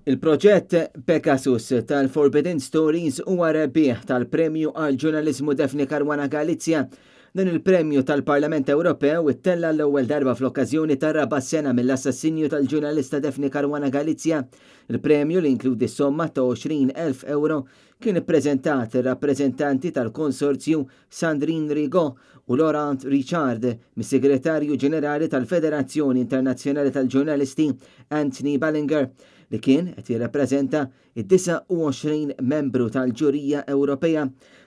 Il-proġett Pegasus tal-Forbidden Stories huwa rebbieħ tal-Premju għal ġurnaliżmu Daphne Caruana Galizia. Dan il-Premju tal-Parlament Ewropew ittella l-ewwel darba fl-okkażjoni tar-raba' sena mill-assassinju tal-ġurnalista Daphne Caruana Galizia. Il-premju li inkludi somma ta' 20,000 euro kien ippreżentat ir-rappreżentanti tal-Konsorzju Sandrine Rigaud u Laurent Richard mis-Segretarju Ġenerali tal-Federazzjoni Internazzjonali tal-Ġurnalisti Anthony Ballinger li kien qed jirrappreżenta id-29 membru tal-Ġurija Ewropea.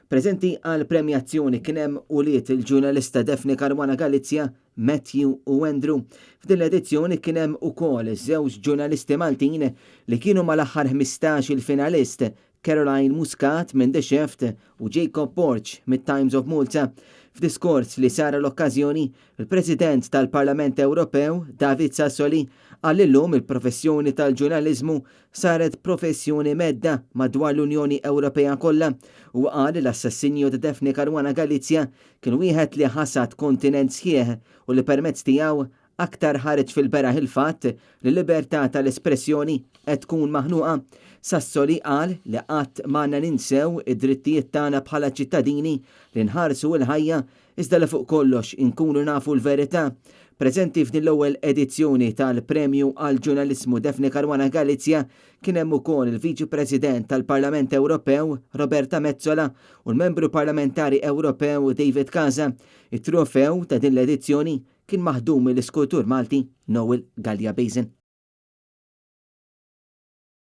Preżenti għal premjazzjoni kien hemm uliet il-ġurnalista Daphne Caruana Galizia, Matthew u Andrew. F'din l-edizzjoni kien hemm ukoll iż-żewġ ġurnalisti Maltin li kienu mal-aħħar 15 il-finalist, Caroline Muscat minn The Shift u Jacob Borch mit-Times of Malta. F'diskors li sara l-okkażjoni, il-President tal-Parlament Ewropew, David Sassoli, qal illum il-professjoni tal-ġurnaliżmu saret professjoni medda madwar l-Unjoni Ewropea kollha u qal l-assassinju ta' Daphne Caruana Galizia kien wieħed li ħassat kontinent sħiħ u li permezz tiegħu aktar ħareġ fil-beraħ il-fatt li l-libertà tal-espressjoni qed tkun maħnuqa. Sassoli qal li qatt m'għandna ninsew id-drittijiet tagħna bħala ċittadini li nħarsu l-ħajja iżda li fuq kollox inkunu nafu l-verità. Preżenti f'din l-ewwel edizzjoni tal-Premju għal ġurnaliżmu Daphne Caruana Galizia kien hemm ukoll il-Viċi President tal-Parlament Ewropew Roberta Metsola u l-Membru Parlamentari Ewropew David Casa. It-trofew ta' din l-edizzjoni kien maħdum mill-iskultur Malti Noel Gallia Bazin.